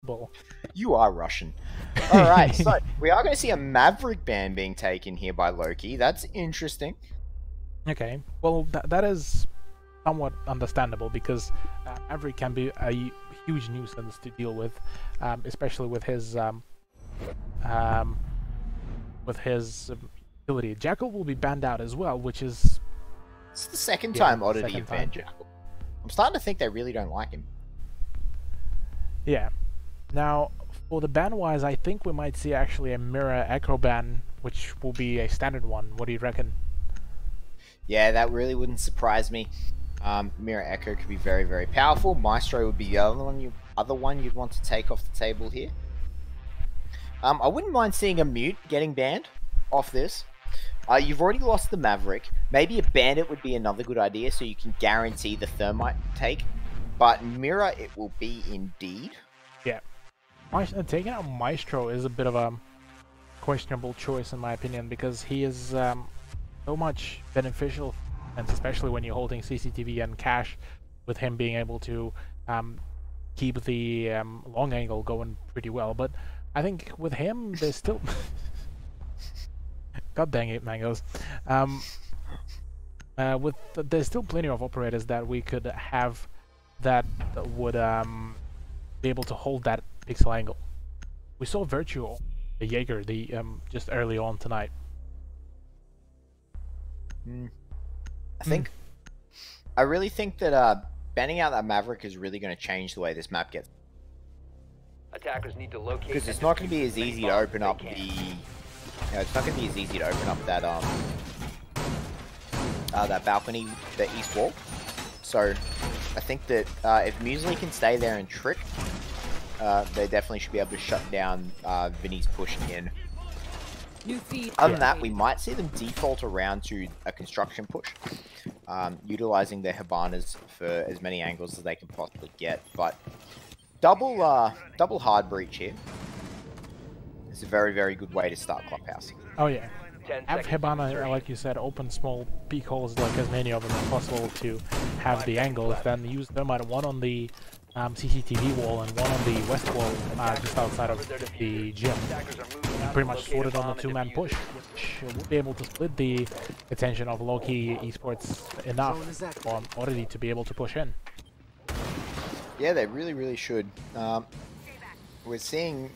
Bull. You are Russian. Alright, so we are going to see a Maverick ban being taken here by Lowkey. That's interesting. Okay, well, that is somewhat understandable because Maverick can be a huge nuisance to deal with, especially with his ability. Jackal will be banned out as well, which is... It's the second time Oddity have banned Jackal. I'm starting to think they really don't like him. Yeah. Now, for the ban-wise, I think we might see actually a Mirror Echo ban, which will be a standard one. What do you reckon? Yeah, that really wouldn't surprise me. Mirror Echo could be very, very powerful. Maestro would be the other one you'd want to take off the table here. I wouldn't mind seeing a Mute getting banned off this. You've already lost the Maverick. Maybe a Bandit would be another good idea so you can guarantee the Thermite take. But Mirror, it will be indeed. Yeah. Taking out Maestro is a bit of a questionable choice in my opinion because he is so much beneficial, and especially when you're holding CCTV and cash, with him being able to keep the long angle going pretty well. But I think with him, there's still... God dang it, Mangoes. There's still plenty of operators that we could have that would be able to hold that pixel angle. We saw Virtue, the Jaeger, just early on tonight. I really think that banning out that Maverick is really going to change the way this map gets. Attackers need to locate, because it's not going to be as easy to open up it's not going to be as easy to open up that that balcony, the east wall. So I think that if Muesli can stay there and trick, they definitely should be able to shut down Vinny's push in. Other than that, we might see them default around to a construction push, utilizing their Habanas for as many angles as they can possibly get. But double hard breach here is a very, very good way to start Clubhouse. Oh yeah. Have Hibana, like you said, open small peak holes, like as many of them as possible to have the angles, then use Thermite, one on the CCTV wall and one on the west wall just outside of the gym. And pretty much sorted on the two-man push, which will be able to split the attention of Lowkey Esports enough for Oddity to be able to push in. Yeah, they really, really should. We're seeing,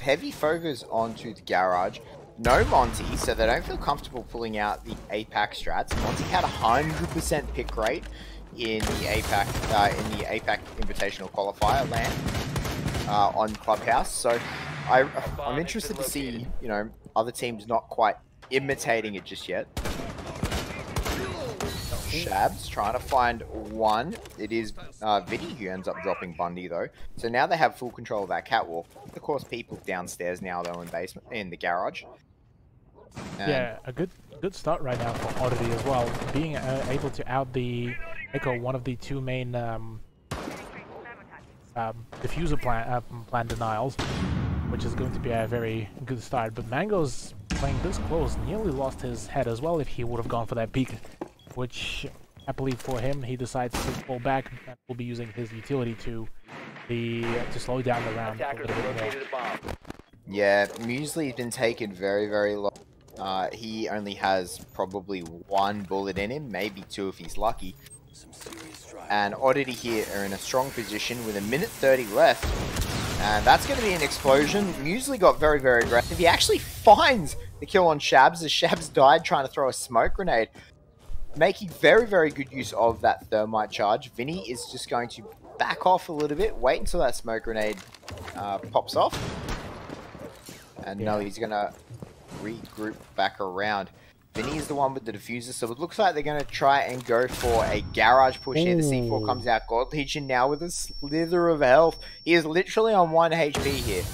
heavy focus onto the garage. No Monty, so they don't feel comfortable pulling out the APAC strats. Monty had 100% pick rate in the APAC Invitational Qualifier land on Clubhouse. So I'm interested to see, other teams not quite imitating it just yet. Shabs trying to find one. It is Viddy who ends up dropping Bundy though. So now they have full control of that catwalk. Of course, people downstairs now though in the garage. And yeah, a good start right now for Oddity as well. Being able to out the Echo, one of the two main diffuser plan denials, which is going to be a very good start. But Mango's playing this close, nearly lost his head as well if he would have gone for that peak, which happily for him, he decides to pull back and will be using his utility to slow down the round a little bit more. Yeah, Muesli's been taken very, very low. He only has probably one bullet in him, maybe two if he's lucky. And Oddity here are in a strong position with 1:30 left. And that's going to be an explosion. Muesli got very, very aggressive. He actually finds the kill on Shabs as Shabs died trying to throw a smoke grenade. Making very, very good use of that thermite charge. Vinny is just going to back off a little bit, wait until that smoke grenade pops off. And no, he's going to regroup back around. Vinny is the one with the diffuser, so it looks like they're going to try and go for a garage push here. The C4 comes out. God Legion now with a slither of health. He is literally on 1 HP here.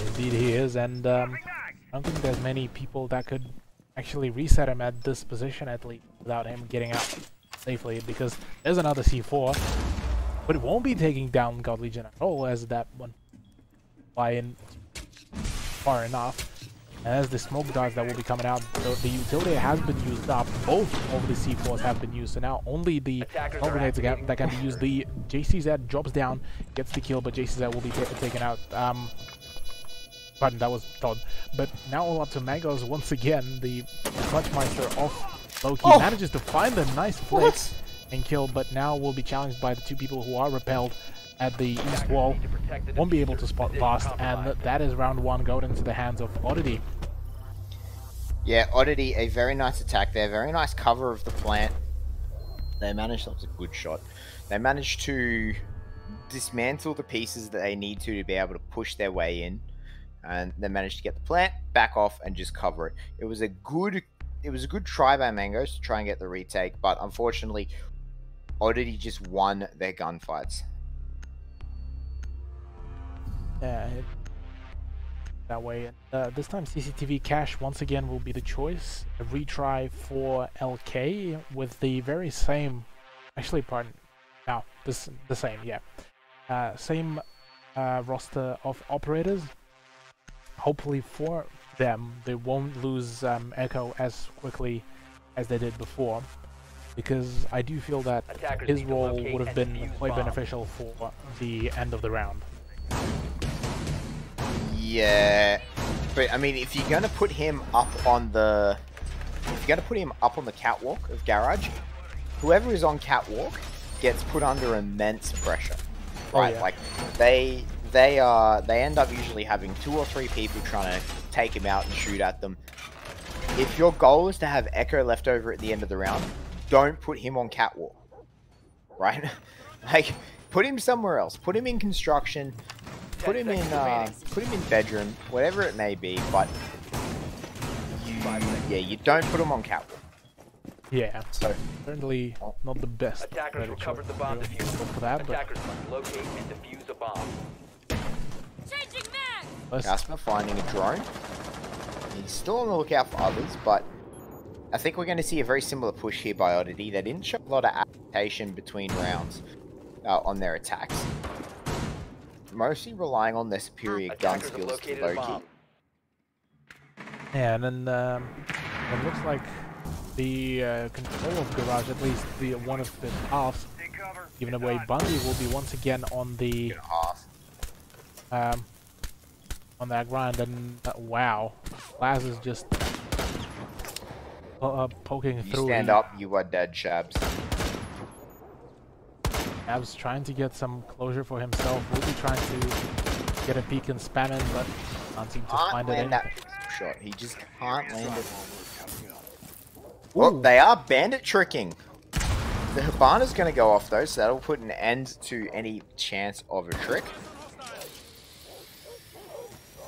Indeed he is, and I don't think there's many people that could actually reset him at this position at least without him getting out safely, because there's another C4, but it won't be taking down God Legion at all, as that one fly in far enough. As the smoke darts that will be coming out, the utility has been used up. Both of the C4s have been used, so now only the smoke grenades that can be used. The JCZ drops down, gets the kill, but JCZ will be taken out. Pardon, that was Todd. But now all up to Mangoes once again. The Clutchmeister of Lowkey manages to find a nice flick and kill, but now will be challenged by the two people who are repelled at the east wall. Won't be able to spot fast, and that is round one going into the hands of Oddity. Yeah, Oddity, a very nice attack there, very nice cover of the plant. They managed, that was a good shot. They managed to dismantle the pieces that they need to be able to push their way in, and they managed to get the plant, back off, and just cover it. It was a good try by Mangoes to try and get the retake, but unfortunately, Oddity just won their gunfights. Yeah, that way. This time CCTV cache once again will be the choice. A retry for LK with the very same, actually pardon, no, the same, yeah. Same roster of operators. Hopefully for them, they won't lose Echo as quickly as they did before, because I do feel that his role would have been quite beneficial for the end of the round. Yeah, but I mean, if you're gonna put him up on the, catwalk of Garage, whoever is on catwalk gets put under immense pressure, right? Oh, yeah. Like they end up usually having 2 or 3 people trying to take him out and shoot at them. If your goal is to have Echo left over at the end of the round, don't put him on catwalk, right? Like, put him somewhere else. Put him in construction. Put him in bedroom, whatever it may be. But you don't put him on catwalk. Yeah, so certainly not the best. Attackers recovered the bomb diffuser. For that, Attackers must locate and defuse a bomb. Casper finding a drone. He's still on the lookout for others, but I think we're going to see a very similar push here by Oddity. They didn't show a lot of adaptation between rounds on their attacks. Mostly relying on their superior gun skills to Lowkey. Yeah, and then it looks like the control of Garage, at least the one of the halves, given away. Bundy will be once again on the on that grind, and wow, Laz is just poking through. Stand up, you are dead, Shabs. Shabs trying to get some closure for himself. Will be trying to get a peek and spam in, but can't seem to find it in. That shot. He just can't land it. Well, they are bandit tricking. The Hibana's going to go off though, so that'll put an end to any chance of a trick.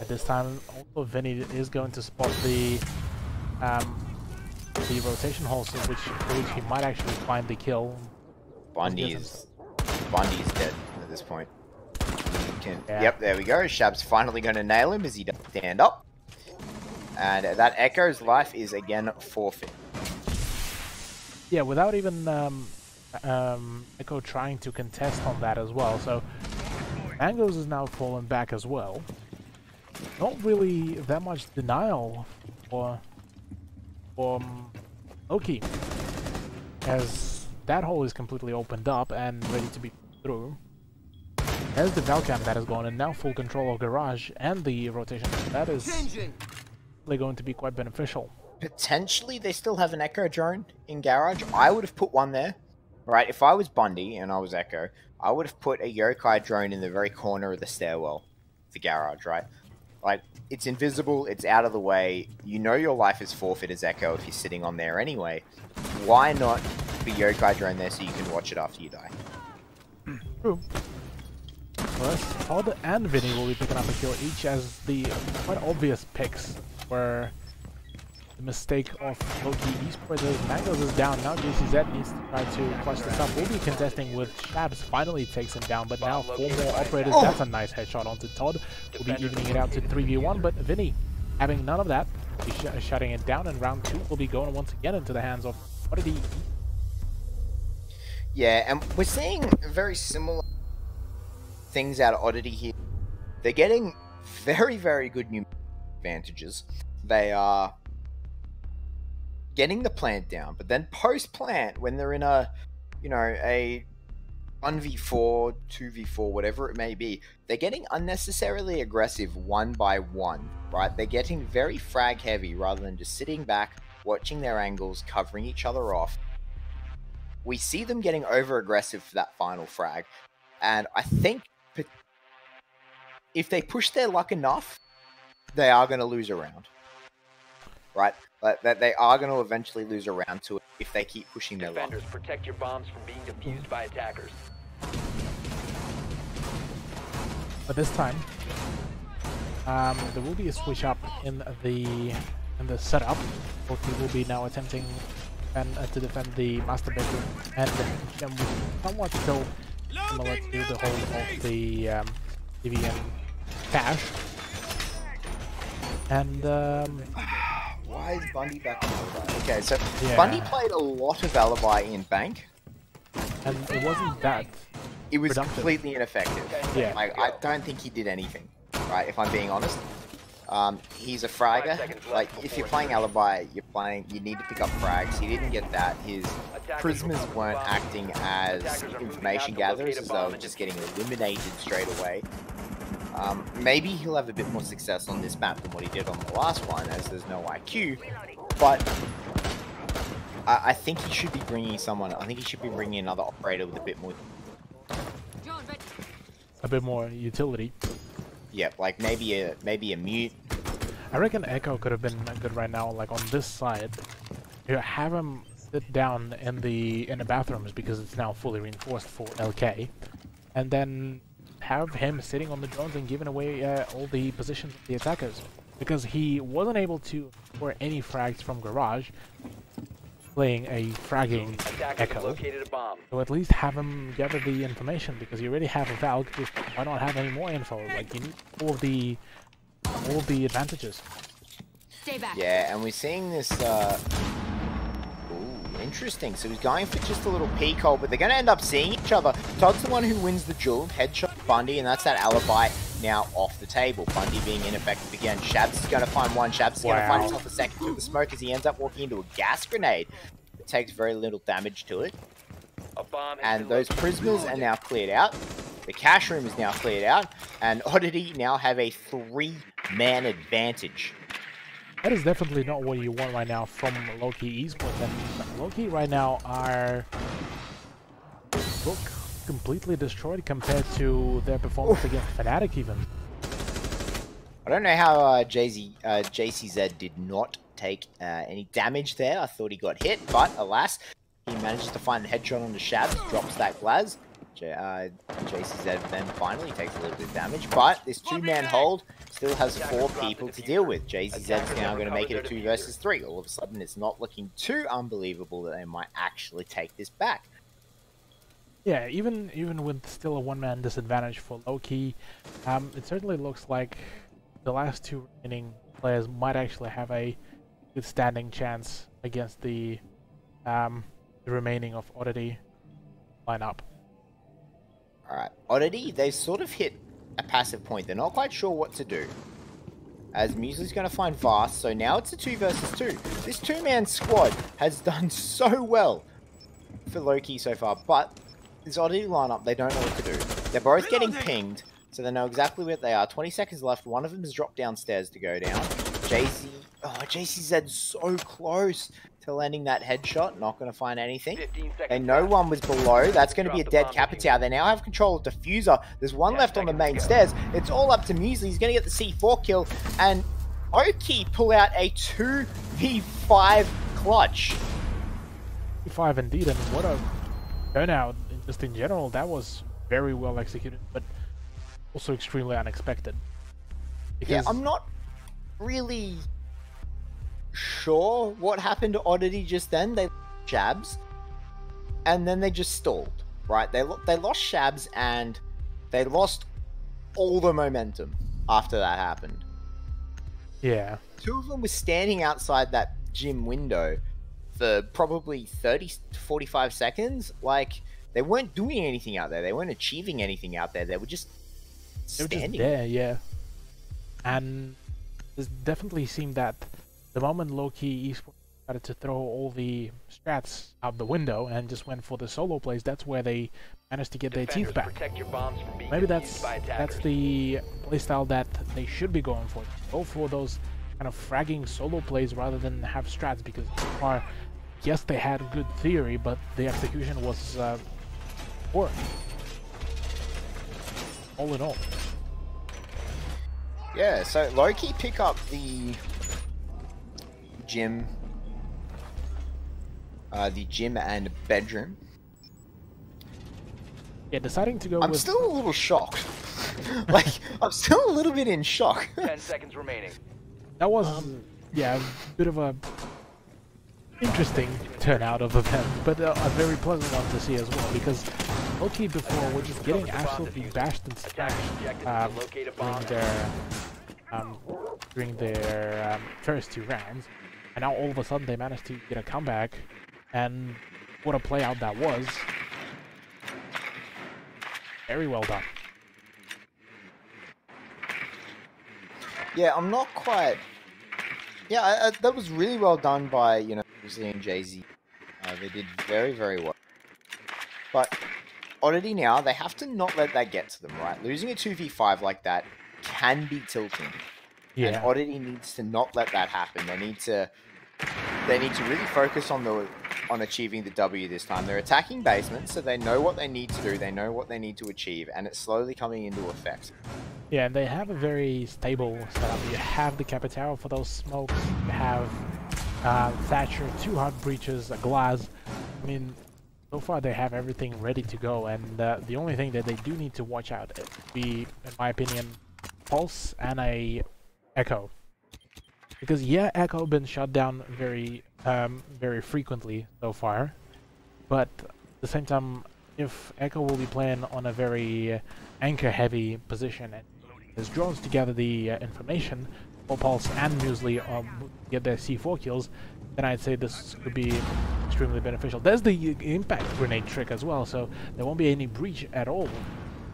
At this time, also Vinny is going to spot the rotation hole, so which he might actually find the kill. Bundy is dead at this point. Yep, there we go. Shab's finally going to nail him as he does stand up. And that Echo's life is again forfeit. Yeah, without even Echo trying to contest on that as well. So Mangoes is now fallen back as well. Not really that much denial for Lowkey, as that hole is completely opened up and ready to be through. There's the Valcam that is gone, and now full control of Garage and the rotation. That is really going to be quite beneficial. Potentially, they still have an Echo drone in Garage. I would have put one there, right? If I was Bundy and I was Echo, I would have put a Yokai drone in the very corner of the stairwell, the Garage, right? Like, it's invisible, it's out of the way. You know your life is forfeit as Echo if you're sitting on there anyway. Why not put a Yokai drone there so you can watch it after you die? True. First, Todd and Vinny will be picking up a kill each, as the quite obvious picks were the mistake of Lowkey Esports. As Mangoes is down, now JCZ needs to try to clutch this up. Will be contesting with Shabs, finally takes him down, but now 4 more operators. That's a nice headshot onto Todd. Will be evening it out to 3v1, but Vinny having none of that. He's shutting it down, and round 2 will be going once again into the hands of Oddity. Yeah, and we're seeing very similar things out of Oddity here. They're getting very, very good new advantages. they are getting the plant down, but then post-plant, when they're in a, you know, a 1v4, 2v4, whatever it may be, they're getting unnecessarily aggressive one by one, right? They're getting very frag heavy rather than just sitting back, watching their angles, covering each other off. We see them getting over aggressive for that final frag, and I think if they push their luck enough, they are going to lose a round, right? That they are going to eventually lose a round to it if they keep pushing their luck. Defenders, protect your bombs from being defused by attackers. But this time, there will be a switch up in the setup. Lowkey will be now attempting to defend the master bedroom, and somewhat still similar to the whole of the DVM cache. And why is Bundy back in Alibi? Okay, so yeah. Bundy played a lot of Alibi in Bank. And it wasn't that. It was productive. completely ineffective. Yeah. Like, I don't think he did anything, right? If I'm being honest. He's a fragger. Like, if you're playing Alibi, you need to pick up frags. He didn't get that. His prisoners weren't acting as information gatherers, as they were just getting eliminated straight away. Maybe he'll have a bit more success on this map than what he did on the last one, as there's no IQ. But I think he should be bringing someone. I think he should be bringing another operator with a bit more Utility. Yeah, like maybe a mute. I reckon Echo could have been good right now, like on this side. You have him sit down in the bathrooms because it's now fully reinforced for LK, and then have him sitting on the drones and giving away all the positions of the attackers, because he wasn't able to score any frags from Garage, playing a fragging Echo. So at least have him gather the information, because you already have a Valk. Just why not have any more info? Like, you need all of the advantages. Stay back. Yeah, and we're seeing this. Ooh, interesting. So he's going for just a little peek hole, but they're going to end up seeing each other. Todd's the one who wins the duel. Headshot Bundy, and that's that Alibi now off the table. Bundy being ineffective again. Shabs is going to find one. Shabs is going to find himself a second through the smoke as he ends up walking into a gas grenade. It takes very little damage to it. And those prisoners are now cleared out. The cash room is now cleared out. And Oddity now have a 3-man advantage. That is definitely not what you want right now from Lowkey Esports. And Lowkey right now look completely destroyed compared to their performance against Fnatic even. I don't know how JCZ did not take any damage there. I thought he got hit, but alas, he manages to find a headshot on the Shabs, drops that Glaz. JCZ then finally takes a little bit of damage, but this 2-man hold still has 4 people to deal with. JCZ is now going to make it a 2 versus 3. All of a sudden, it's not looking too unbelievable that they might actually take this back. Yeah, even with still a 1-man disadvantage for Lowkey, it certainly looks like the last 2 remaining players might actually have a good standing chance against the remaining of Oddity lineup. Alright, Oddity, they've sort of hit a passive point. They're not quite sure what to do. As Muesli's going to find Vast, so now it's a 2 versus 2. This 2-man squad has done so well for Lowkey so far, but this Oddity lineup, they don't know what to do. They're both getting pinged, so they know exactly where they are. 20 seconds left. One of them has dropped downstairs to go down. JCZ's so close to landing that headshot. Not going to find anything. They know one was below. That's going to be a dead Capitao. They now have control of Diffuser. There's one left on the main stairs. It's all up to Muesli. He's going to get the C4 kill. And Lowkey pull out a 2v5 clutch. 5 indeed, and what a turnout. Just in general, that was very well executed, but also extremely unexpected. Because yeah, I'm not really sure what happened to Oddity just then. They lost Shabs, and then they just stalled, right? They lost Shabs, and they lost all the momentum after that happened. Yeah. 2 of them were standing outside that gym window for probably 30 to 45 seconds. Like, they weren't doing anything out there. They weren't achieving anything out there. They were just standing there, yeah. And it definitely seemed that the moment Lowkey Esports started to throw all the strats out the window and just went for the solo plays, that's where they managed to get their teeth back. Protect your bombs from being Maybe defused by that's attackers. the playstyle that they should be going for. Go for those kind of fragging solo plays rather than have strats, because so far, yes, they had good theory, but the execution was poor. All in all. Yeah, so Lowkey pick up the gym and bedroom. Yeah, deciding to go I'm with... still a little shocked. Like, I'm still a little bit in shock. 10 seconds remaining. That was, yeah, a bit of a interesting turnout of events, but a very pleasant one to see as well, because Lowkey before were just getting absolutely bashed and smashed during their first 2 rounds, and now all of a sudden they managed to get a comeback, and what a play out that was. Very well done. Yeah, I'm not quite... Yeah, that was really well done by, you know, Grizzly and Jay-Z. They did very, very well. But Oddity now, they have to not let that get to them, right? Losing a 2v5 like that can be tilting. Yeah. And Oddity needs to not let that happen. They need to really focus on achieving the W this time. They're attacking basement, so they know what they need to do, they know what they need to achieve, and it's slowly coming into effect. Yeah, and they have a very stable setup. You have the Capitao for those smokes, you have Thatcher, 2 hard breaches, a glass. I mean, so far they have everything ready to go, and the only thing that they do need to watch out would be, in my opinion, Pulse and a Echo. Because yeah, Echo been shut down very frequently so far, but at the same time, if Echo will be playing on a very anchor-heavy position and his drones to gather the information for Pulse and Muesli get their C4 kills, then I'd say this could be extremely beneficial. There's the impact grenade trick as well, so there won't be any breach at all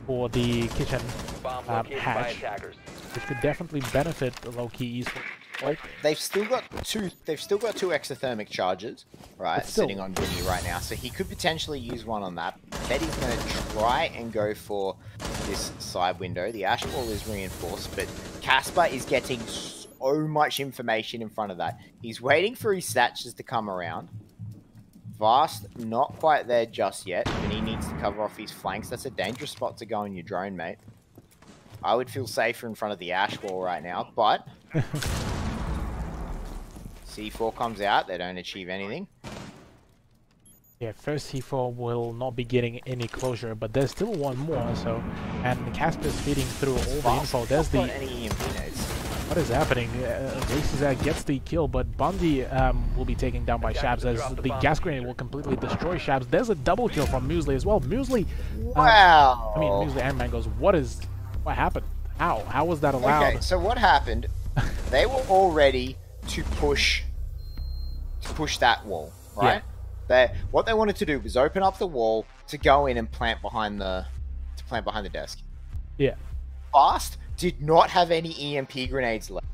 for the kitchen hatch, which could definitely benefit the Lowkey Esports. Like, they've still got two exothermic charges, right, sitting on Vinny right now, so he could potentially use one on that. Betty's going to try and go for this side window. The ash wall is reinforced, but Casper is getting so much information in front of that. He's waiting for his Thatchers to come around. Vast, not quite there just yet. Vinny needs to cover off his flanks. That's a dangerous spot to go on your drone, mate. I would feel safer in front of the ash wall right now, but... C4 comes out, they don't achieve anything. Yeah, first C4 will not be getting any closure, but there's still one more, so... And Casper's feeding through all the info. There's the... What is happening? Races gets the kill, but Bundy will be taken down by Shabs as the gas grenade will completely destroy Shabs. There's a double kill from Muesli as well. Muesli... Wow! I mean, Muesli and Mangoes, what happened? How was that allowed? Okay, so what happened? They were all ready to push that wall, right? Yeah. What they wanted to do was open up the wall to go in and plant behind the desk. Yeah. Fast did not have any EMP grenades left,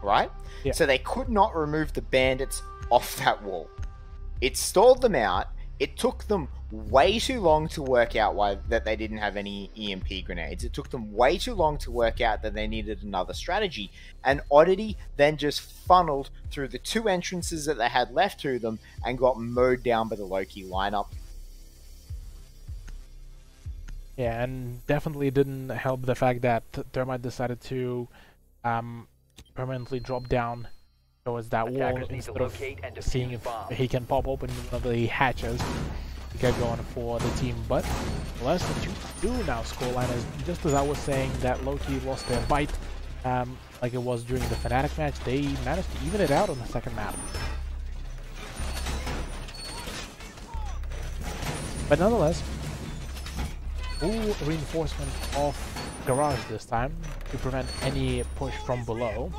right? Yeah. So they could not remove the bandits off that wall. It stalled them out. It took them way too long to work out that they didn't have any EMP grenades. It took them way too long to work out that they needed another strategy. And Oddity then just funneled through the 2 entrances that they had left to them and got mowed down by the Lowkey lineup. Yeah, and definitely didn't help the fact that Thermite decided to permanently drop down towards that wall instead of seeing if he can pop open one of the hatches to get going for the team. But less than 2-2 now scoreline is just as I was saying that Lowkey lost their bite like it was during the Fnatic match. They managed to even it out on the second map. But nonetheless, full reinforcement of garage this time to prevent any push from below.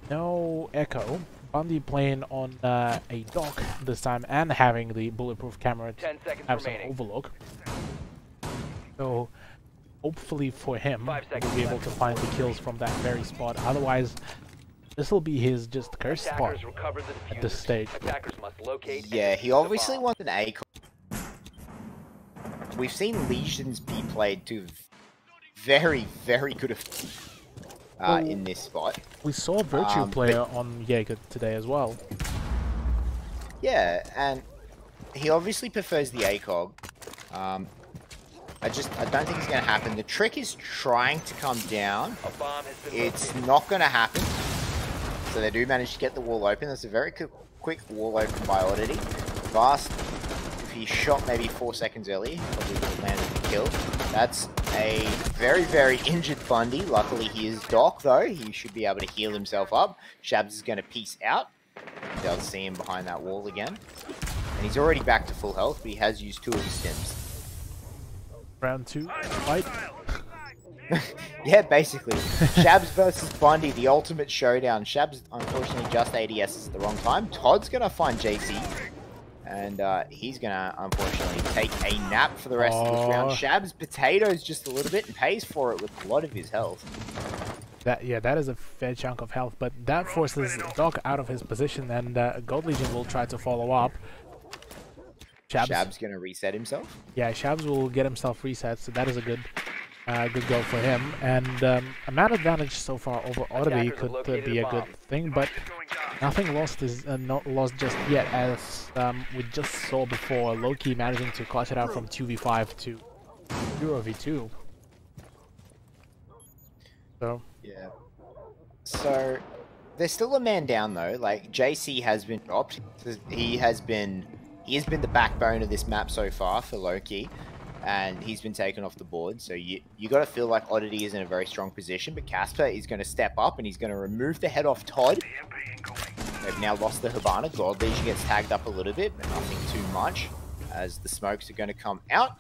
No Echo. Bundy playing on a dock this time and having the bulletproof camera to have some overlook. So hopefully for him, 5 he seconds will be able left. to find the kills from that very spot. Otherwise, this will be his just cursed spot Attackers recovered the at this diffuser. stage. Attackers must locate. Yeah, and he defuse the obviously bomb. wants an A. We've seen Legions be played to very, very good effect in this spot. We saw Virtue play but- on Jaeger today as well. Yeah, and he obviously prefers the ACOG. I don't think it's going to happen. The trick is trying to come down. A bomb has been It's located. not going to happen. So they do manage to get the wall open. That's a very quick wall open by Oddity. Vast, if he shot maybe 4 seconds early, probably would have landed the kill. That's a very, very injured Bundy. Luckily he is Doc though. He should be able to heal himself up. Shabs is going to peace out. They'll see him behind that wall again. And he's already back to full health, but he has used 2 of his stims. Round 2, fight. Yeah, basically. Shabs versus Bundy, the ultimate showdown. Shabs, unfortunately, just ADS at the wrong time. Todd's going to find JC. And he's going to, unfortunately, take a nap for the rest of this round. Shabs potatoes just a little bit and pays for it with a lot of his health. That is a fair chunk of health, but that forces Doc out of his position, and Gold Legion will try to follow up. Shabs going to reset himself? Yeah, Shabs will get himself reset, so that is a good go for him. And a man advantage so far over Oddity could be a good thing, but nothing lost is not lost just yet, as we just saw before. Lowkey managing to clutch it out from 2v5 to 0v2. So yeah. So there's still a man down though. Like JC has been dropped. He has been the backbone of this map so far for Lowkey, and he's been taken off the board. So you got to feel like Oddity is in a very strong position, but Casper is going to step up and he's going to remove the head off Todd. They've now lost the Hibana. God Legion gets tagged up a little bit, but nothing too much, as the smokes are going to come out.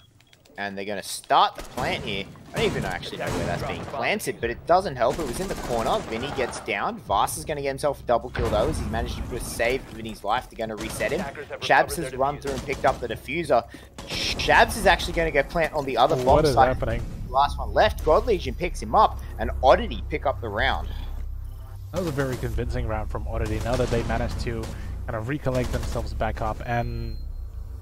And they're going to start the plant here. I don't even actually know where that's being planted, but it doesn't help. It was in the corner. Vinny gets down. Vast is going to get himself a double kill though, as he managed to save Vinny's life. They're going to reset him. Shabs has run through and picked up the diffuser. Shabs is actually going to go plant on the other bomb what is site. happening? Last one left. God Legion picks him up, and Oddity pick up the round. That was a very convincing round from Oddity. Now that they managed to kind of recollect themselves back up and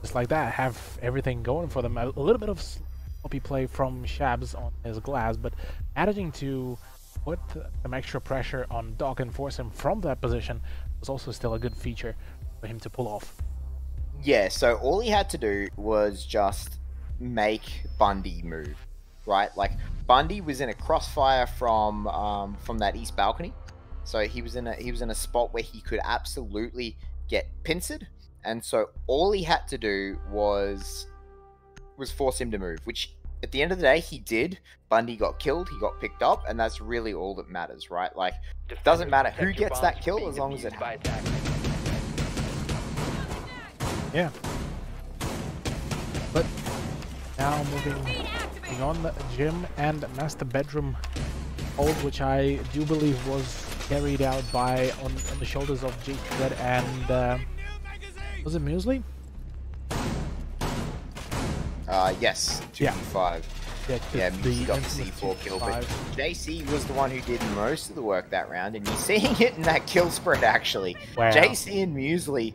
just like that have everything going for them. A little bit of sloppy play from Shabs on his glass, but managing to put some extra pressure on Doc and force him from that position was also still a good feature for him to pull off. Yeah, so all he had to do was just make Bundy move, right? Like Bundy was in a crossfire from that east balcony, so he was in a spot where he could absolutely get pincered, and so all he had to do was force him to move, which at the end of the day he did. Bundy got killed, he got picked up, and that's really all that matters, right? Like, it doesn't matter who gets that kill as long as it happens. Yeah. But now moving on the gym and master bedroom hold, which I do believe was carried out by on the shoulders of JZ and was it Muesli? Yes, 2v5. Yeah, Muesli got the C4 kill, but JC was the one who did most of the work that round, and you're seeing it in that kill spread actually. Wow. JC and Muesli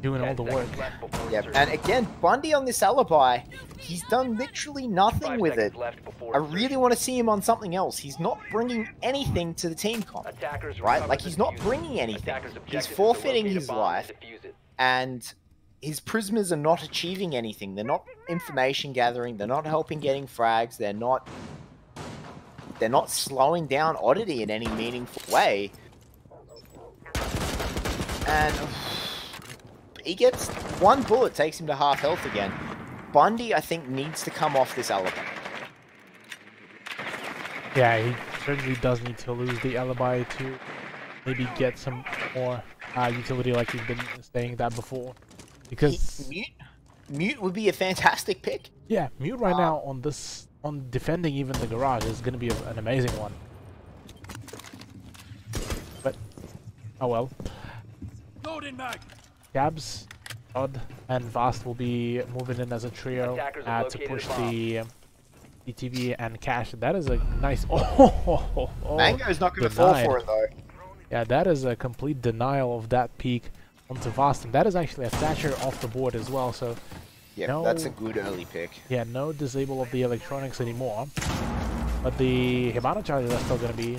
doing all the work. Yeah, and again, Bundy on this alibi, he's done literally nothing with it. I really want to see him on something else. He's not bringing anything to the team comp, right? Like, he's not bringing anything. He's forfeiting his life, and his prisoners are not achieving anything. They're not information gathering. They're not helping getting frags. They're not slowing down Oddity in any meaningful way. And he gets one bullet, takes him to half health again. Bundy, I think, needs to come off this alibi. Yeah, he certainly does need to lose the alibi to maybe get some more utility, like he's been saying that before. Because Mute would be a fantastic pick. Yeah, Mute right now on defending even the garage is going to be an amazing one. But oh well. Gabs, Odd, and Vast will be moving in as a trio to push the CTV and Cash. That is a nice. Oh, Mango's not going to fall for it though. Yeah, that is a complete denial of that peak onto Voston. That is actually a Thatcher off the board as well. So yeah, no, that's a good early pick. Yeah, no disable of the electronics anymore. But the Hibana charges are still going to be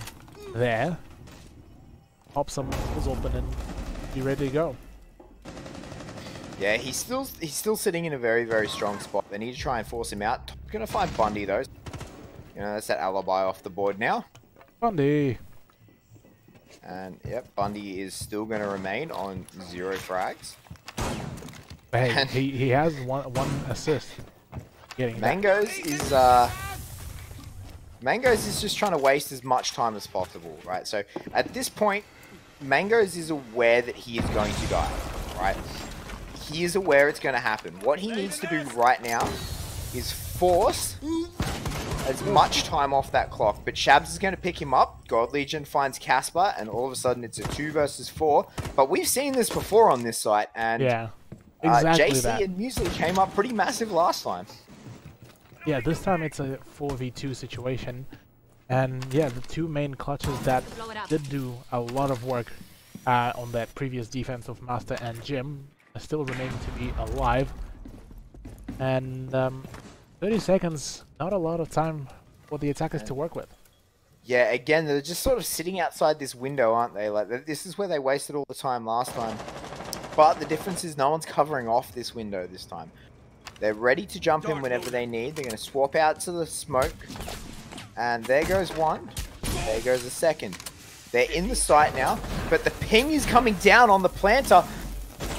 there. Pop some is open and be ready to go. Yeah, he's still sitting in a very, very strong spot. They need to try and force him out. Gonna find Bundy though. You know, that's that alibi off the board now. Bundy. And yep, Bundy is still gonna remain on 0 frags. Hey, he has one assist. Getting Mangoes is just trying to waste as much time as possible, right? So at this point, Mangoes is aware that he is going to die, right? He is aware it's going to happen. What he needs to do right now is force as much time off that clock. But Shabs is going to pick him up. God Legion finds Casper, and all of a sudden it's a 2 versus 4. But we've seen this before on this site, and yeah, exactly JC that. and Muesli came up pretty massive last time. Yeah, this time it's a 4v2 situation. And yeah, the two main clutches that did do a lot of work on that previous defense of Master and Jim still remain to be alive. And 30 seconds, not a lot of time for the attackers to work with. Yeah, again, they're just sort of sitting outside this window, aren't they? Like, this is where they wasted all the time last time. But the difference is no one's covering off this window this time. They're ready to jump in whenever they need. They're going to swap out to the smoke. And there goes one. There goes the second. They're in the site now, but the ping is coming down on the planter.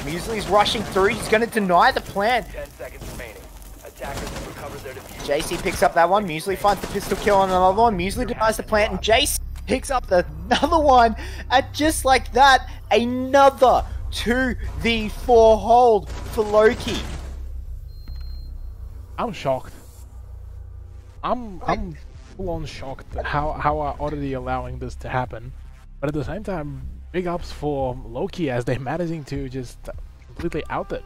Muesli's rushing through. He's going to deny the plant. 10 seconds remaining. Attackers have recovered their defuse. JC picks up that one. Muesli finds the pistol kill on another one. Muesli denies the plant, and JC picks up another one. And just like that, another 2v4 hold for Lowkey. I'm shocked. I'm full-on shocked at how are Oddity allowing this to happen. But at the same time, big ups for Lowkey as they're managing to just completely out it.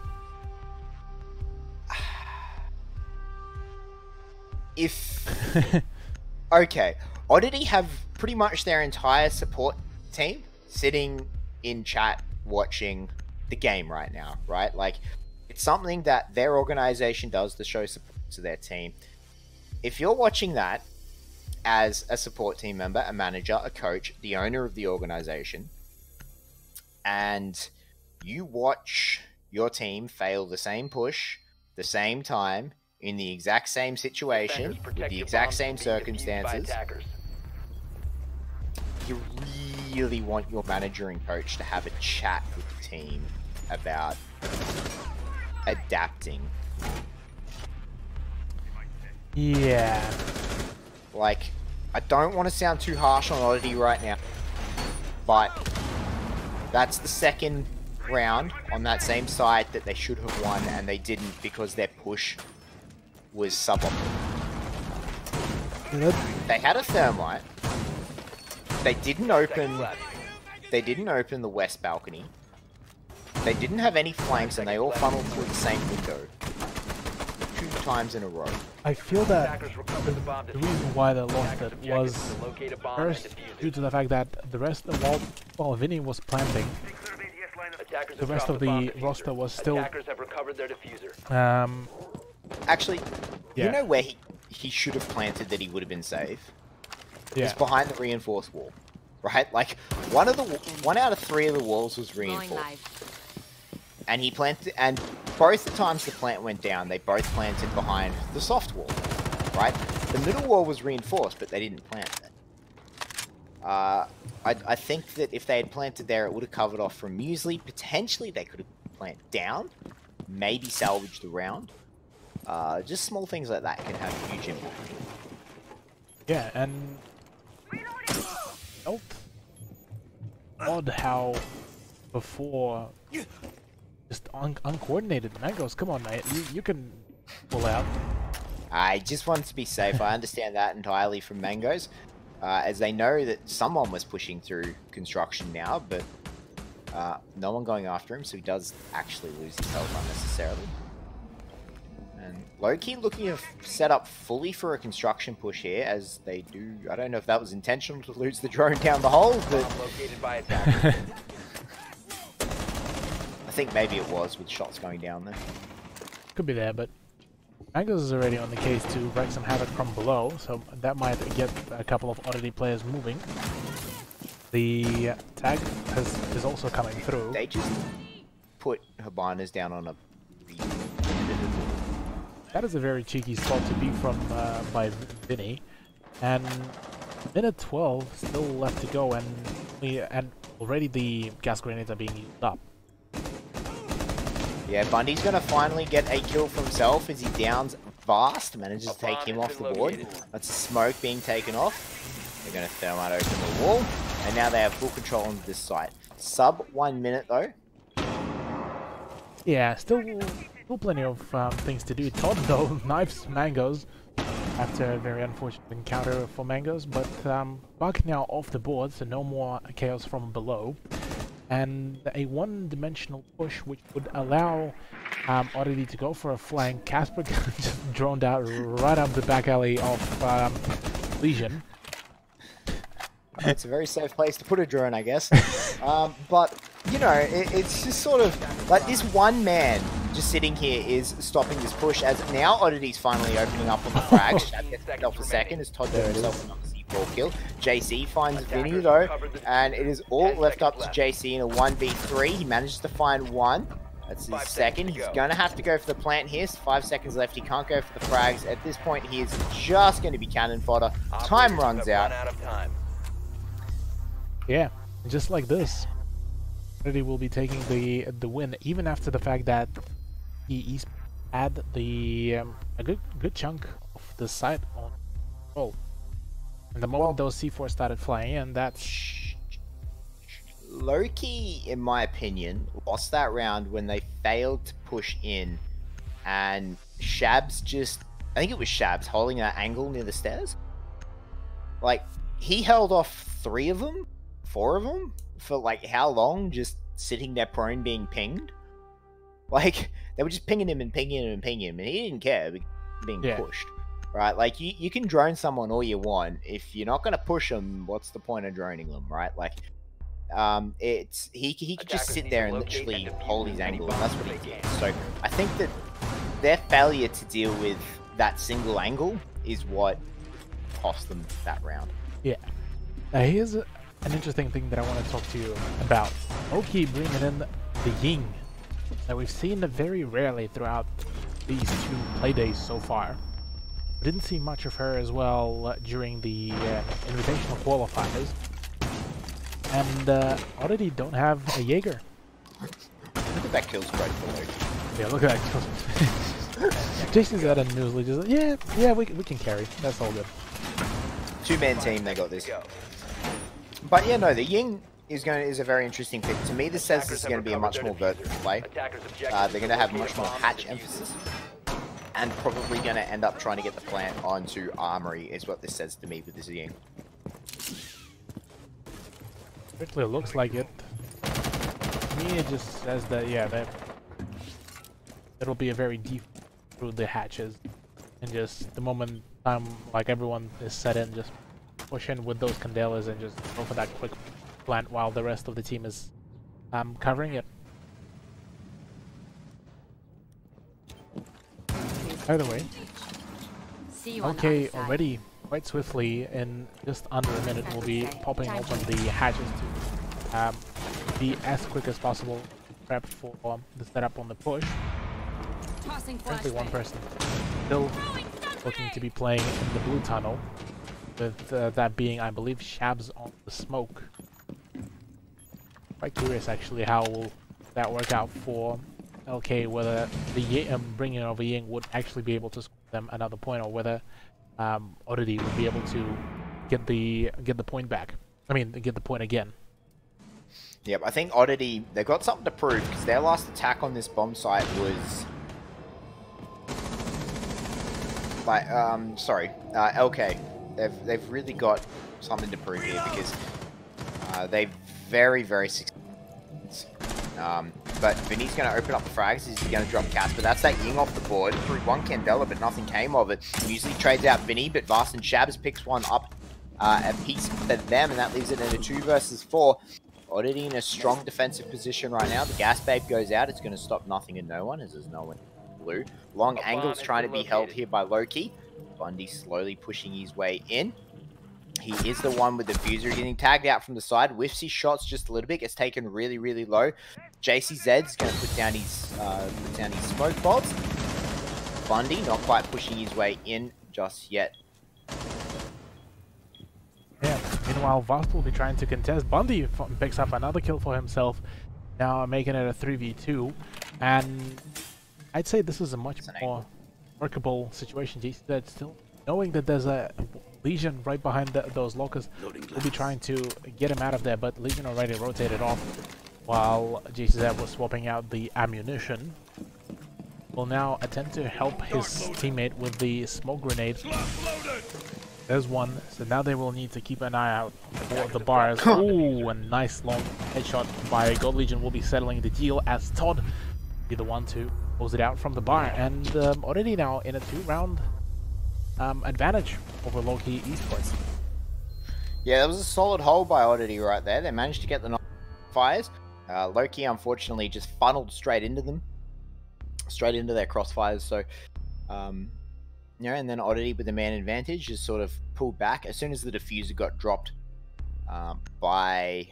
Okay, Oddity have pretty much their entire support team sitting in chat watching the game right now, right? Like, it's something that their organization does to show support to their team. If you're watching that as a support team member, a manager, a coach, the owner of the organization, and you watch your team fail the same push, the same time, in the exact same situation, with the exact same circumstances, you really want your manager and coach to have a chat with the team about adapting. Yeah. Like, I don't want to sound too harsh on Oddity right now, but that's the second round on that same side that they should have won, and they didn't because their push was suboptimal. They had a thermite. They didn't open the west balcony. They didn't have any flanks, and they all funneled through the same window 2 times in a row. I feel that the reason why they lost it was first due to the fact that the rest of while Vinny was planting, the rest of the roster was still actually, yeah. You know where he should have planted that he would have been safe? Yeah. It's behind the reinforced wall, right? Like, one out of 3 of the walls was reinforced. And he planted, and both the times the plant went down, they both planted behind the soft wall, right? The middle wall was reinforced, but they didn't plant it. I think that if they had planted there, it would have covered off from Muesli. Potentially, they could have planted down, maybe salvaged the round. Just small things like that can have a huge impact. Yeah, and felt odd how before just uncoordinated. Mangoes, come on, mate, you can pull out. I just wanted to be safe. I understand that entirely from Mangoes, as they know that someone was pushing through construction now, but no one going after him, so he does actually lose his health unnecessarily. And Lowkey looking to set up fully for a construction push here, as they do. I don't know if that was intentional to lose the drone down the hole, but Located by attackers. I think maybe it was with shots going down there. Could be there, but Mangoes is already on the case to wreak some havoc from below, so that might get a couple of Oddity players moving. The tag is also coming through. They just put Habanas down on a... That is a very cheeky spot to be from by Vinny. And minute 12 still left to go, and already the gas grenades are being used up. Yeah, Bundy's going to finally get a kill for himself as he downs Vast, manages to take him off the board. That's smoke being taken off. They're going to thermite open the wall, and now they have full control on this site. Sub 1 minute though. Yeah, still plenty of things to do. Todd though knifes Mangoes after a very unfortunate encounter for Mangoes, but Buck now off the board, so no more chaos from below. And a one-dimensional push which would allow Oddity to go for a flank. Casper just droned out right up the back alley of Legion. It's a very safe place to put a drone, I guess. But, you know, it's just sort of like this one man just sitting here is stopping this push, as now Oddity's finally opening up on the frags. Shab gets picked off a second as Todd does himself another C4 kill. JC finds Vinny though, and it is all left up to JC in a 1v3. He manages to find one. That's his second. He's going to have to go for the plant here. 5 seconds left. He can't go for the frags. At this point, he is just going to be cannon fodder. Time runs out. Yeah, just like this, Oddity will be taking the win, even after the fact that he had the a good chunk of the site on control. And the moment those C4 started flying in, that's Lowkey, in my opinion, lost that round when they failed to push in, and Shabs just, I think it was Shabs holding that angle near the stairs. Like, he held off 3 of them, 4 of them, for like how long, just sitting there prone being pinged. Like, they were just pinging him and pinging him and pinging him, and he didn't care being pushed. Right, like you can drone someone all you want. If you're not gonna push them, what's the point of droning them, right? Like, he could just sit there and literally hold his angle, and that's what he did. So I think that their failure to deal with that single angle is what cost them that round. Yeah. Now here's an interesting thing that I want to talk to you about. Lowkey bringing in the Ying that we've seen very rarely throughout these 2 playdays so far. We didn't see much of her as well during the invitational qualifiers. And Oddity don't have a Jaeger. Look at that kill spread for Lowkey. Yeah, look at that kill spread. Jason's out and Muesli just like, yeah, we can carry. That's all good. 2-man team, they got this. But yeah, no, the Ying is a very interesting pick. To me, this says this is going to be a much more vertical play. They're going to have much more hatch emphasis, and probably going to end up trying to get the plant onto Armory, is what this says to me with this Ying. Certainly looks like it. To me, it just says that, yeah, it'll be a very deep through the hatches, and just the moment like everyone is set in, just push in with those Candelas and just go for that quick plant while the rest of the team is covering it. By the way, okay, already quite swiftly in just under a minute we'll be popping open the hatches to be as quick as possible to prep for the setup on the push. Currently one person still looking to be playing in the blue tunnel, with that being, I believe, Shabs on the smoke. Quite curious actually how will that work out for LK, whether the bringing of a Ying would actually be able to score them another point, or whether Oddity would be able to get the point back. I mean, get the point again. Yep, I think Oddity, they've got something to prove, because their last attack on this bomb site was like, LK. They've really got something to prove here, because they very but Vinny's going to open up the frags. He's going to drop Casper. That's that Ying off the board. Threw one Candela, but nothing came of it. Muesli trades out Vinny, but Vast and Shabs picks one up a piece for them, and that leaves it in a 2 versus 4. Oddity in a strong defensive position right now. The gas babe goes out. It's going to stop nothing and no one, as there's no one in blue. Long angles trying to be held here by Lowkey. Bundy slowly pushing his way in. He is the one with the fuser getting tagged out from the side. Whiffs his shots just a little bit. Gets taken really, really low. JCZ's going to put down his smoke bolts. Bundy not quite pushing his way in just yet. Yeah, meanwhile, Vast will be trying to contest. Bundy picks up another kill for himself, now making it a 3v2. And I'd say this is a much more workable situation. JCZ still knowing that there's a Legion right behind those lockers, will be trying to get him out of there, but Legion already rotated off while JCZ was swapping out the ammunition. Will now attempt to help his teammate with the smoke grenade. There's one, so now they will need to keep an eye out for the bars. Ooh, a nice long headshot by Gold Legion will be settling the deal as Todd will be the one to close it out from the bar. And already now in a 2-round advantage over Lowkey Esports. Yeah, that was a solid hold by Oddity right there. They managed to get the fires. Lowkey unfortunately just funneled straight into them, straight into their crossfires. So, you know, and then Oddity with the man advantage just sort of pulled back as soon as the diffuser got dropped by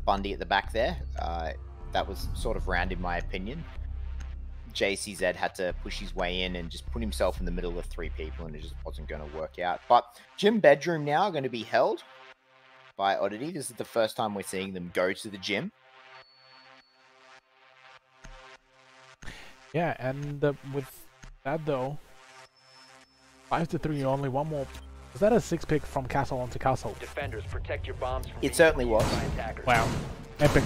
Bundy at the back there. That was sort of round in my opinion. JCZ had to push his way in and just put himself in the middle of 3 people, and it just wasn't going to work out. But gym bedroom now going to be held by Oddity. This is the first time we're seeing them go to the gym. Yeah, and with that though, 5-3, only one more. Is that a 6-pick from castle onto castle? Defenders, protect your bombs from It certainly was. Wow, epic,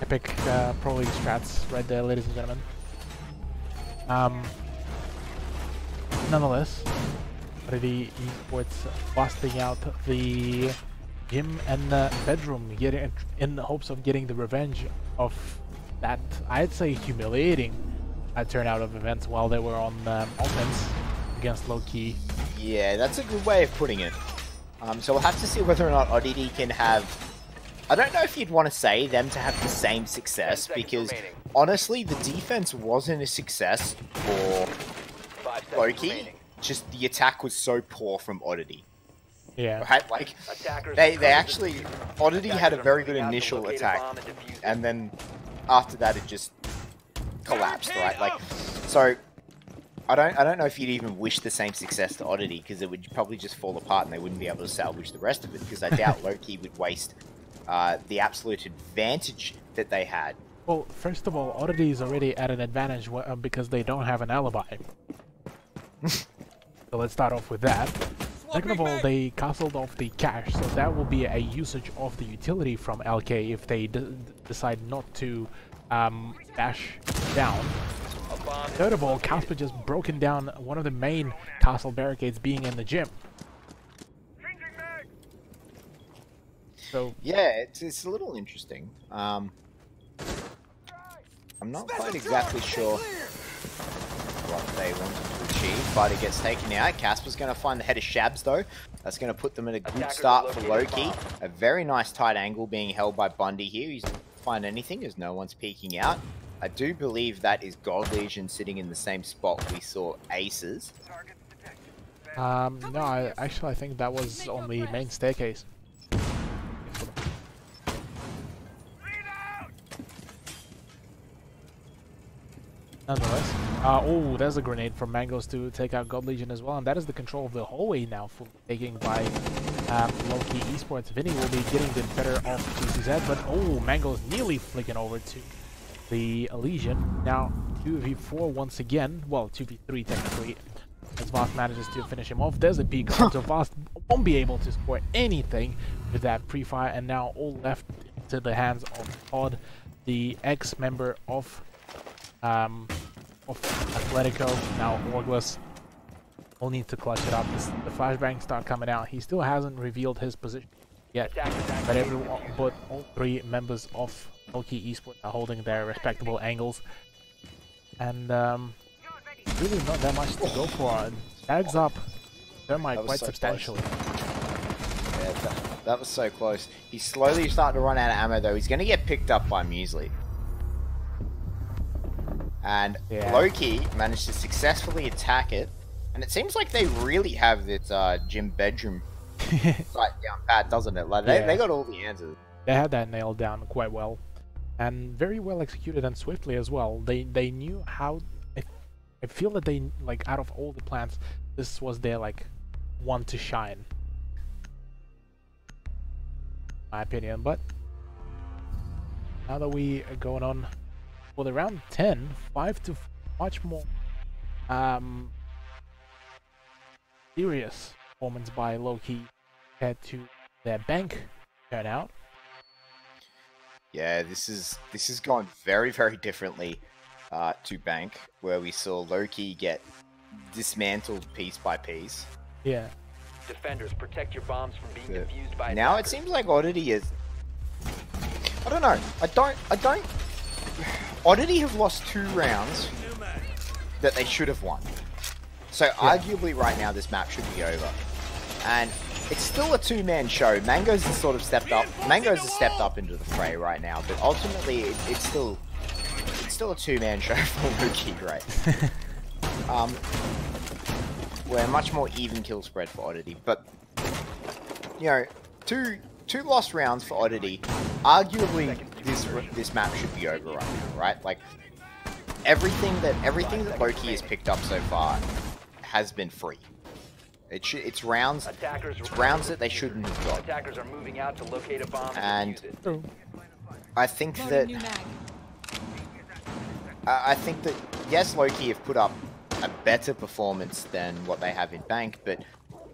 epic pro league strats right there, ladies and gentlemen. Nonetheless, Oddity Esports busting out the gym and bedroom, getting in the hopes of getting the revenge of that, I'd say, humiliating turnout of events while they were on offense against Lowkey. Yeah, that's a good way of putting it. So we'll have to see whether or not Oddity can have... I don't know if you'd want to say them to have the same success, because honestly, the defense wasn't a success for Lowkey. Just the attack was so poor from Oddity. Yeah. Right? Like, they actually... Oddity had a very good initial attack, and then after that it just collapsed, right? Like, so... I don't know if you'd even wish the same success to Oddity, because it would probably just fall apart and they wouldn't be able to salvage the rest of it, because I doubt Lowkey would waste the absolute advantage that they had. Well, first of all, Oddity is already at an advantage because they don't have an alibi. So let's start off with that. Second of all, they castled off the cache, so that will be a usage of the utility from LK if they decide not to dash down. Third of all, Casper just broken down one of the main castle barricades being in the gym. So yeah, it's a little interesting. I'm not quite exactly sure what they wanted to achieve, but it gets taken out. Casper's going to find the head of Shabs though. That's going to put them in a good start for Lowkey. A very nice tight angle being held by Bundy here. He's not find anything as no one's peeking out. I do believe that is Gold Legion sitting in the same spot we saw Aces. No, actually I think that was on the main staircase. Nonetheless, oh, there's a grenade from Mangoes to take out God Legion as well, and that is the control of the hallway now for taking by Lowkey Esports. Vinny will be getting the better of GCZ, but oh, Mangoes nearly flicking over to the Legion. Now 2v4 once again, well 2v3 technically, as Vast manages to finish him off. There's a peek, so Vast won't be able to score anything with that pre-fire, and now all left into the hands of Todd, the ex-member of Atletico, now Orgless. Will need to clutch it up. The flashbangs start coming out. He still hasn't revealed his position yet, but all three members of Lowkey Esports are holding their respectable angles, and really not that much to go for. Tags up Thermite quite so substantially. Yeah, that was so close. He's slowly starting to run out of ammo though. He's going to get picked up by Muesli. And Lowkey managed to successfully attack it. And it seems like they really have this gym bedroom site down pat, doesn't it? Like they got all the answers. They had that nailed down quite well. And very well executed and swiftly as well. They knew how... I feel that they, like, out of all the plans, this was their, like, one to shine. My opinion, but... Now that we are going on for the round 10, 5 to much more serious performance by Lowkey compared to their bank turnout. Yeah, this is gone very, very differently to bank, where we saw Lowkey get dismantled piece by piece. Yeah. Defenders, protect your bombs from being defused by now attackers. It seems like Oddity is... I don't know. I don't... Oddity have lost 2 rounds that they should have won. So arguably right now this map should be over. And it's still a 2-man show. Mangoes has sort of stepped up. Mangoes has stepped up into the fray right now, but ultimately it's still a 2-man show for Lowkey, right? We're much more even kill spread for Oddity, but you know, two lost rounds for Oddity. Arguably, this map should be over right now, right? Like everything that Lowkey has picked up so far has been free. It's rounds that they shouldn't have got. Attackers are moving out to locate a bomb and I think that yes, Lowkey have put up a better performance than what they have in bank, but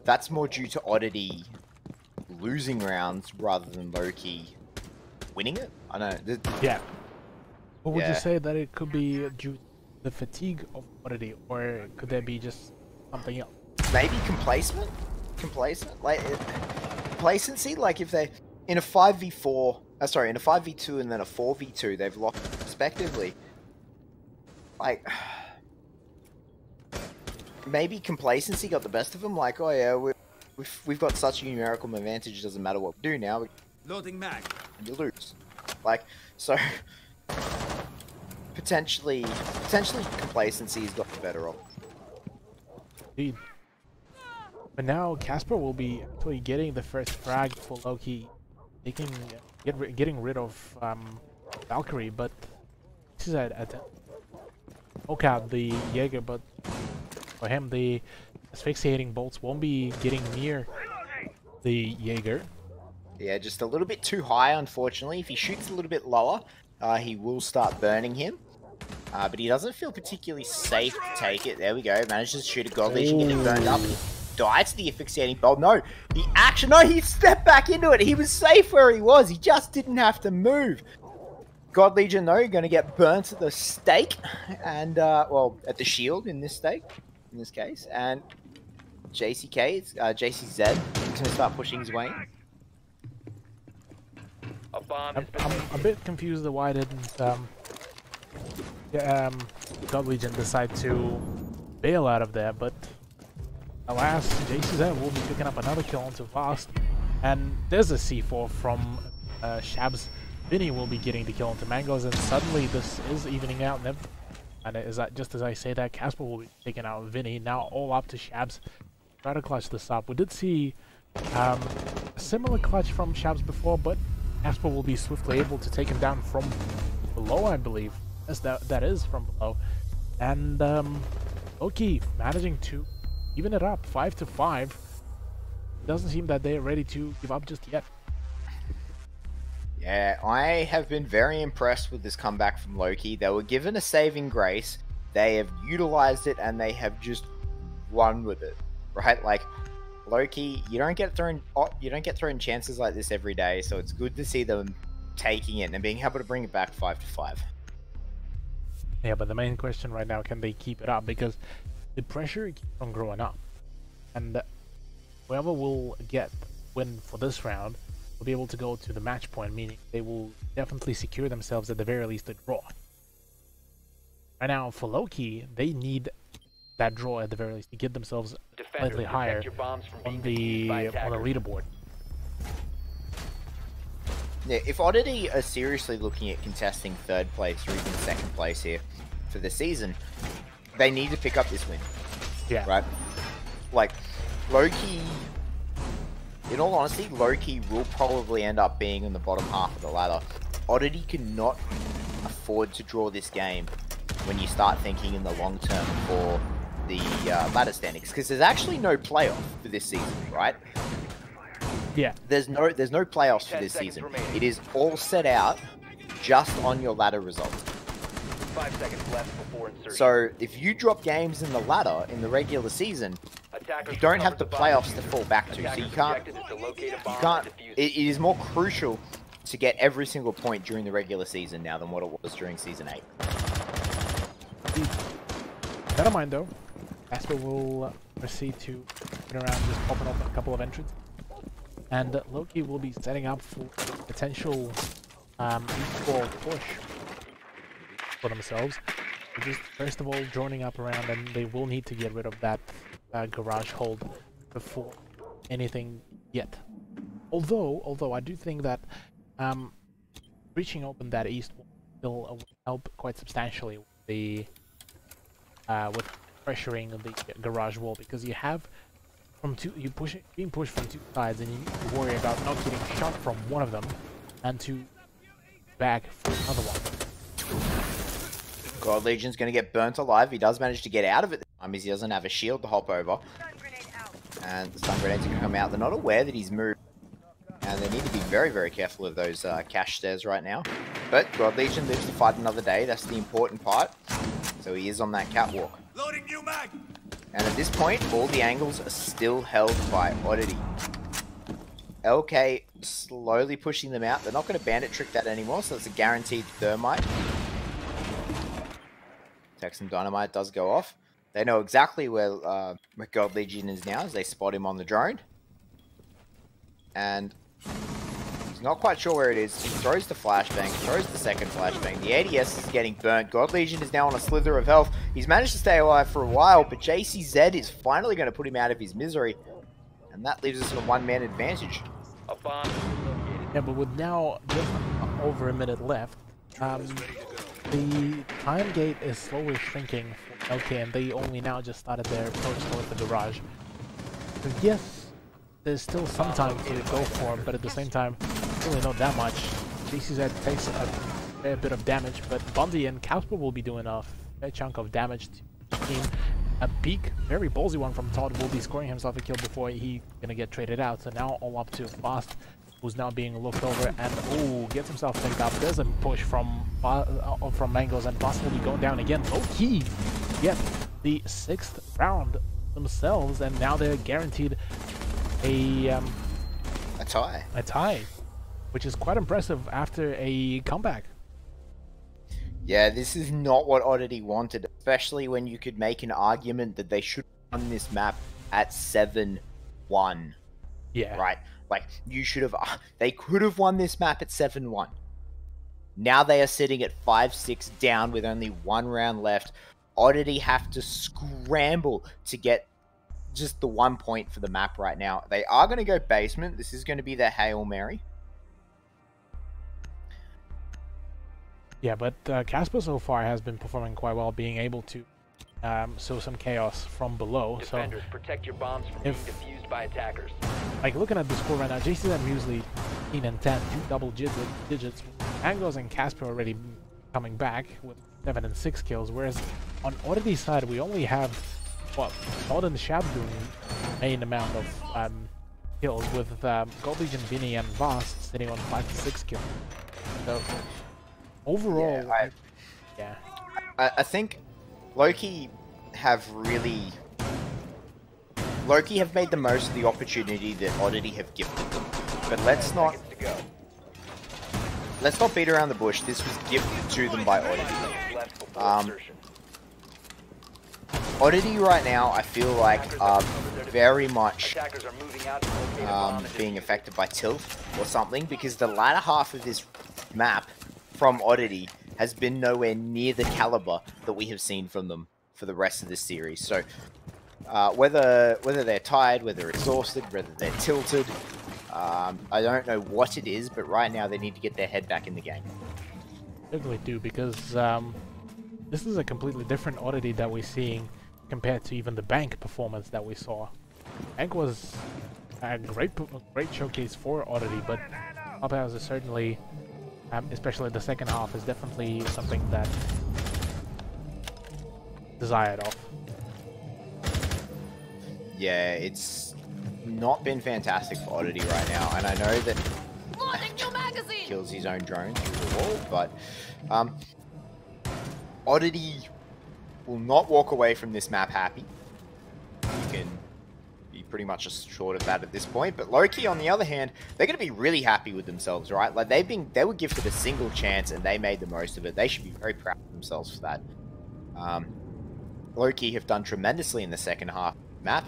that's more due to Oddity losing rounds rather than Lowkey winning it. I don't know. Yeah. Or would you say that it could be due to the fatigue of Oddity, or could there be just something else? Maybe complacent, like complacency. Like if they in a 5v4, in a 5v2 and then a 4v2, they've lost respectively. Like maybe complacency got the best of them. Like, oh yeah, we've got such a numerical advantage. It doesn't matter what we do now. Loading mag. You lose. Like so. Potentially complacency has got the better of. Indeed. But now Casper will be actually getting the first frag for Lowkey, getting rid of Valkyrie, but this is at poke out the Jaeger, but for him the asphyxiating bolts won't be getting near the Jaeger. Yeah, just a little bit too high, unfortunately. If he shoots a little bit lower, he will start burning him. But he doesn't feel particularly safe to take it. There we go. Manages to shoot a God Legion, get it burned up. He died to the asphyxiating bolt. No, he stepped back into it. He was safe where he was. He just didn't have to move. God Legion, though, going to get burnt at the stake. And, well, at the shield in this case. And JCZ, is going to start pushing his way. I'm a bit confused of why didn't God Legion decide to bail out of there, but alas, JCZ will be picking up another kill on too fast, and there's a C4 from Shabs. Vinny will be getting the kill onto Mangoes, and suddenly this is evening out. And is that just as I say that, Casper will be taking out Vinny. Now all up to Shabs. Try to clutch this up. We did see a similar clutch from Shabs before, but Casper will be swiftly able to take him down from below, I believe. Yes, that is from below. And Lowkey managing to even it up 5-5. Doesn't seem that they're ready to give up just yet. Yeah, I have been very impressed with this comeback from Lowkey. They were given a saving grace. They have utilized it and they have just run with it. Right? Like Lowkey, you don't get thrown chances like this every day, so it's good to see them taking it and being able to bring it back 5-5. Yeah, but the main question right now, can they keep it up? Because the pressure keeps on growing up. And whoever will get win for this round will be able to go to the match point, meaning they will definitely secure themselves at the very least a draw. Right now, for Lowkey, they need that draw at the very least to get themselves slightly higher on the leaderboard. Yeah, if Oddity are seriously looking at contesting 3rd place or even 2nd place here for the season, they need to pick up this win. Yeah. Right? Like, Lowkey, in all honesty, Lowkey will probably end up being in the bottom half of the ladder. Oddity cannot afford to draw this game when you start thinking in the long term for the ladder standings, because there's actually no playoff for this season, right? Yeah. There's no playoffs for this season. It is all set out just on your ladder results. 5 seconds left before insertion. So if you drop games in the ladder in the regular season, you don't have the playoffs to fall back to. So you can't. It is more crucial to get every single point during the regular season now than what it was during Season 8. Never mind though. Casper will proceed to turn around, just open up a couple of entries. And Lowkey will be setting up for potential equal push for themselves. Just first of all joining up around, and they will need to get rid of that garage hold before anything yet. Although I do think that reaching open that east will help quite substantially with the with pressuring the garage wall, because you have being pushed from 2 sides, and you need to worry about not getting shot from one of them and to back for another one. God Legion's going to get burnt alive. He does manage to get out of it this time, as he doesn't have a shield to hop over. And the stun grenades are going to come out. They're not aware that he's moved, and they need to be very, very careful of those cash stairs right now. But God Legion lives to fight another day. That's the important part. So he is on that catwalk. Loading new mag. And at this point, all the angles are still held by Oddity. LK slowly pushing them out. They're not going to bandit trick that anymore, so it's a guaranteed thermite. Texan Dynamite does go off. They know exactly where God Legion is now, as they spot him on the drone. And he's not quite sure where it is. He throws the flashbang, throws the second flashbang. The ADS is getting burnt. God Legion is now on a slither of health. He's managed to stay alive for a while, but JCZ is finally going to put him out of his misery. And that leaves us in a one-man advantage. A bomb is located. Yeah, but with now just over a minute left, the time gate is slowly shrinking for LK, and they only now just started their approach towards the garage. So yes, there's still some time to go for him, but at the same time, really not that much. JCZ takes a fair bit of damage, but Bundy and Casper will be doing a fair chunk of damage to the team. A peak, very ballsy one from Todd, will be scoring himself a kill before he's gonna get traded out. So now all up to Fast, who's now being looked over, and gets himself picked up. There's a push from Mangoes, and Fast will be going down again. Lowkey get the 6th round themselves, and now they're guaranteed a tie, which is quite impressive after a comeback. Yeah, this is not what Oddity wanted, especially when you could make an argument that they should have won this map at 7-1. Yeah. Right? Like, you should have... They could have won this map at 7-1. Now they are sitting at 5-6 down with only 1 round left. Oddity have to scramble to get just the 1 point for the map right now. They are going to go basement. This is going to be their Hail Mary. Yeah, but Casper so far has been performing quite well, being able to sow some chaos from below. Defenders, so protect your bombs from being defused by attackers. Like, looking at the score right now, JCZ and Muesli 18 and 10, 2 double digits. Angos and Casper already coming back with 7 and 6 kills, whereas on Oddity's side we only have Todd and Shab doing the main amount of kills, with Gold Legion, Vinny and Vast sitting on 5 to 6 kills. So overall, I think Lowkey have made the most of the opportunity that Oddity have gifted them. But let's not beat around the bush. This was gifted to them by Oddity. Oddity right now, I feel like, are very much Attackers are moving out to locate a bomb and being defuse it. affected by tilt or something, because the latter half of this map from Oddity has been nowhere near the caliber that we have seen from them for the rest of this series. So whether they're tired, whether they're exhausted, whether they're tilted, I don't know what it is, but right now they need to get their head back in the game. Certainly do, because this is a completely different Oddity that we're seeing compared to even the Bank performance that we saw. Bank was a great showcase for Oddity, but Clubhouse is certainly, especially the second half, is definitely something that desired of. Yeah, it's not been fantastic for Oddity right now, and I know that kills his own drone through the wall, but Oddity will not walk away from this map happy. You can be pretty much assured of that at this point. But Lowkey, on the other hand, they're going to be really happy with themselves, right? Like they were gifted a single chance and they made the most of it. They should be very proud of themselves for that. Lowkey have done tremendously in the second half of the map,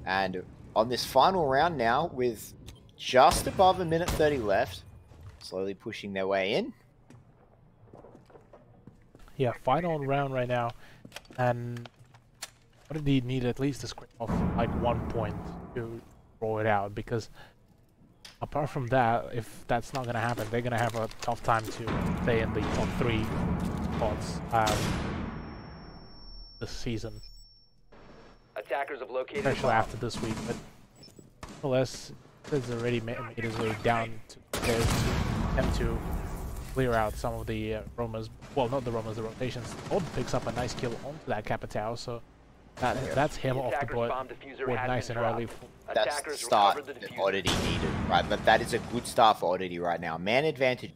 and on this final round now, with just above 1:30 left, slowly pushing their way in. Yeah, final round right now, and what did he need at least to scrape off like 1 point to roll it out? Because apart from that, if that's not gonna happen, they're gonna have a tough time to stay in the top 3 spots this season, Attackers have located a especially bomb. after this week. But nonetheless, has already made his way down to there to attempt to clear out some of the roamers. Well, not the roamers, the rotations. Odd picks up a nice kill onto that Capitao, so that's him off the Attacker's board bomb diffuser with has nice been and dropped. early. That's the Attackers start recovered the that diffuser. Oddity needed, right? But that is a good start for Oddity right now. Man advantage.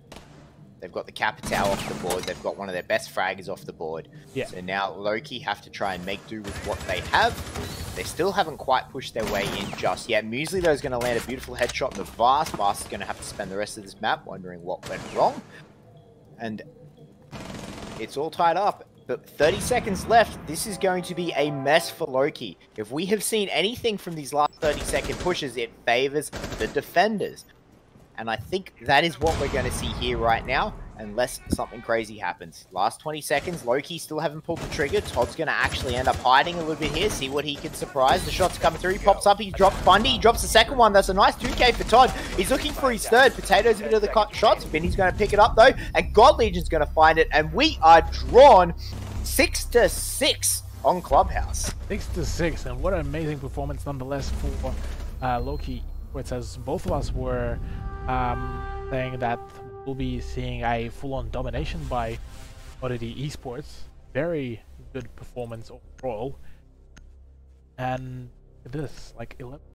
They've got the Capitao off the board. They've got one of their best fraggers off the board. Yeah. So now Lowkey have to try and make do with what they have. They still haven't quite pushed their way in just yet. Muesli, though, is going to land a beautiful headshot in the Vast. Vast is going to have to spend the rest of this map wondering what went wrong. And it's all tied up. But 30 seconds left. This is going to be a mess for Lowkey. If we have seen anything from these last 30-second pushes, it favors the defenders. And I think that is what we're going to see here right now, unless something crazy happens. Last 20 seconds, Lowkey still haven't pulled the trigger. Todd's going to actually end up hiding a little bit here, see what he can surprise. The shot's coming through, he pops up, he drops Bundy, he drops the second one. That's a nice 2k for Todd. He's looking for his third. Potato's a bit of the cut shots. Vinny's going to pick it up though, and God Legion's going to find it, and we are drawn 6-6 on Clubhouse. 6-6, and what an amazing performance nonetheless for Lowkey. It says both of us were saying that we'll be seeing a full-on domination by Oddity Esports. Very good performance overall. And this, like 11